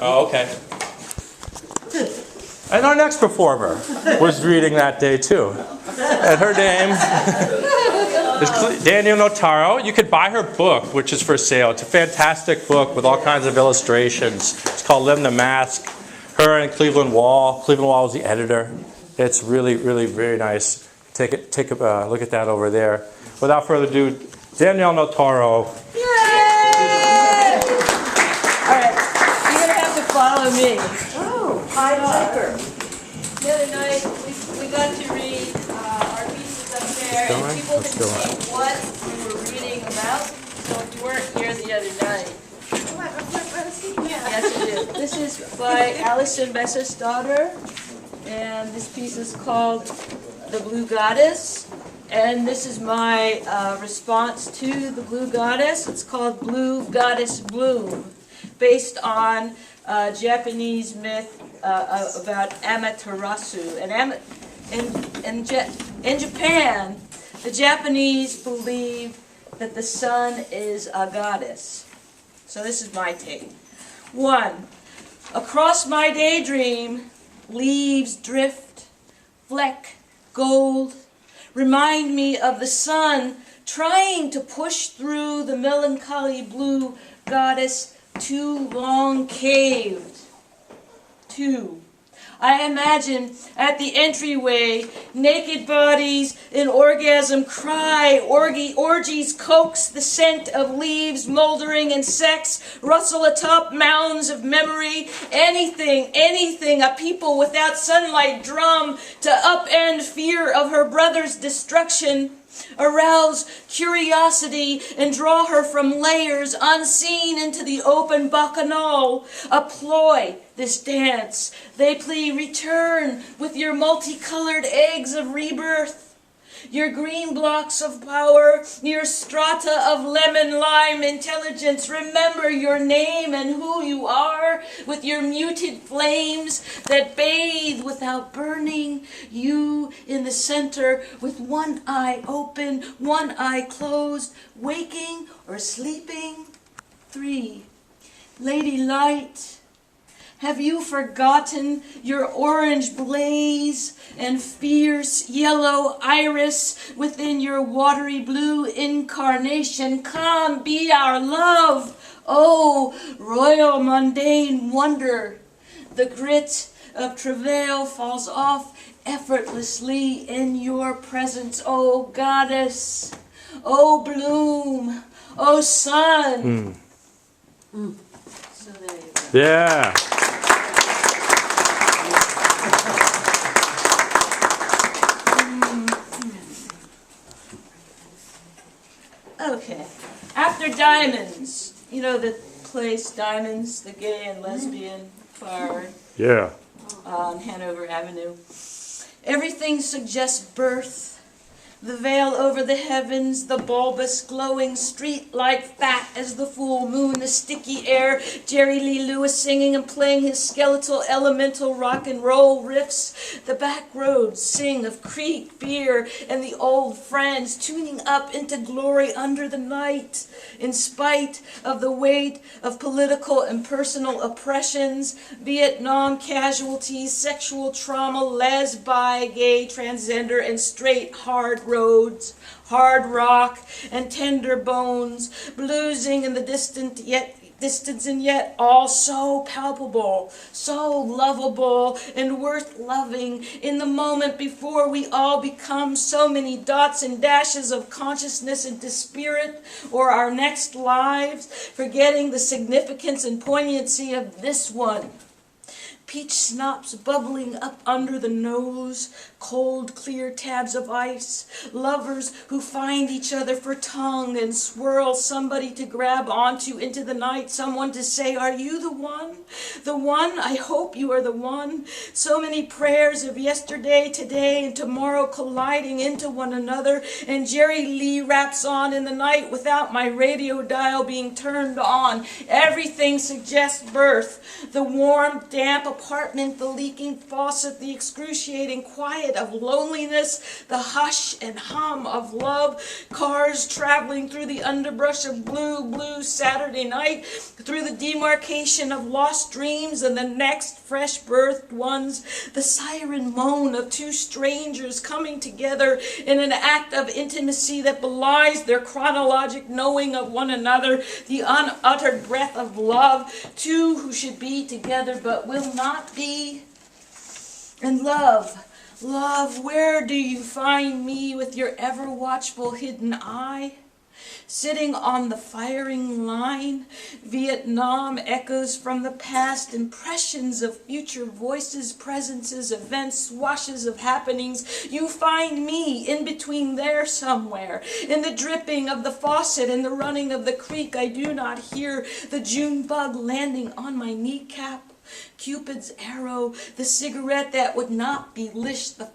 Oh, okay. And our next performer was reading that day too. And her name is Danielle Notaro. You could buy her book, which is for sale. It's a fantastic book with all kinds of illustrations. It's called Lim the Mask. Her and Cleveland Wall. Cleveland Wall was the editor. It's really, really very nice. Take a look at that over there. Without further ado, Danielle Notaro. Yay! All right, you're going to have to follow me. Oh, Pied Piper. The other night, we got to read our pieces up there, and people can see what we were reading about. So if you weren't here the other night. Yes, you did. This is by Alison, Bessesdotter, and this piece is called The Blue Goddess. And this is my response to the Blue Goddess. It's called Blue Goddess Bloom, based on Japanese myth about Amaterasu. And in Japan, the Japanese believe that the sun is a goddess. So this is my take. 1. Across my daydream, leaves drift, fleck, gold, remind me of the sun trying to push through the melancholy blue goddess too long caved. 2. I imagine at the entryway, naked bodies in orgasm cry, orgies coax the scent of leaves moldering in sex, rustle atop mounds of memory, anything, a people without sunlight drum to upend fear of her brother's destruction, arouse curiosity and draw her from layers unseen into the open bacchanal. A ploy, this dance. They plea, return with your multicolored eggs of rebirth. Your green blocks of power, your strata of lemon lime intelligence. Remember your name and who you are with your muted flames that bathe without burning. You in the center with one eye open, one eye closed, waking or sleeping. 3. Lady Light. Have you forgotten your orange blaze and fierce yellow iris within your watery blue incarnation? Come, be our love. Oh, royal mundane wonder. The grit of travail falls off effortlessly in your presence. Oh, goddess. Oh, bloom. Oh, sun. So there you go. Yeah. Okay. After Diamonz, you know the place Diamonz, the gay and lesbian bar on Hanover Avenue. Everything suggests birth. The veil over the heavens, the bulbous, glowing street light, fat as the full moon, the sticky air, Jerry Lee Lewis singing and playing his skeletal, elemental rock and roll riffs. The back roads sing of creek, beer, and the old friends tuning up into glory under the night. In spite of the weight of political and personal oppressions, Vietnam casualties, sexual trauma, lesbi, gay, transgender, and straight, hard roads, hard rock, and tender bones, bluesing in the distance and yet all so palpable, so lovable, and worth loving in the moment before we all become so many dots and dashes of consciousness into spirit or our next lives, forgetting the significance and poignancy of this one. Peach schnapps bubbling up under the nose, cold, clear tabs of ice, lovers who find each other for tongue and swirl somebody to grab onto into the night, someone to say, are you the one? The one? I hope you are the one. So many prayers of yesterday, today, and tomorrow colliding into one another, and Jerry Lee raps on in the night without my radio dial being turned on. Everything suggests birth. The warm, damp apartment, the leaking faucet, the excruciating quiet of loneliness, the hush and hum of love, cars traveling through the underbrush of blue Saturday night, through the demarcation of lost dreams and the next fresh birthed ones, the siren moan of two strangers coming together in an act of intimacy that belies their chronologic knowing of one another, the unuttered breath of love, two who should be together but will not be. And love, love, where do you find me with your ever watchful hidden eye? Sitting on the firing line, Vietnam echoes from the past, impressions of future voices, presences, events, swashes of happenings. You find me in between there somewhere, in the dripping of the faucet and the running of the creek. I do not hear the June bug landing on my kneecap. Cupid's arrow, the cigarette that would not be lit, the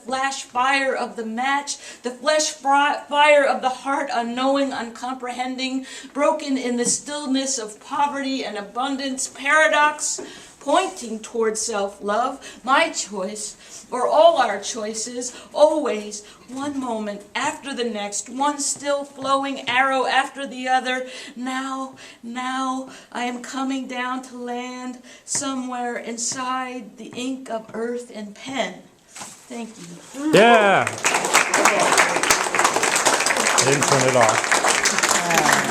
flash fire of the match, the flesh fire of the heart, unknowing, uncomprehending, broken in the stillness of poverty and abundance, paradox, pointing toward self-love, my choice, or all our choices, always, one moment after the next, one still flowing arrow after the other. Now, I am coming down to land somewhere inside the ink of earth and pen. Thank you. Yeah. I didn't turn it off.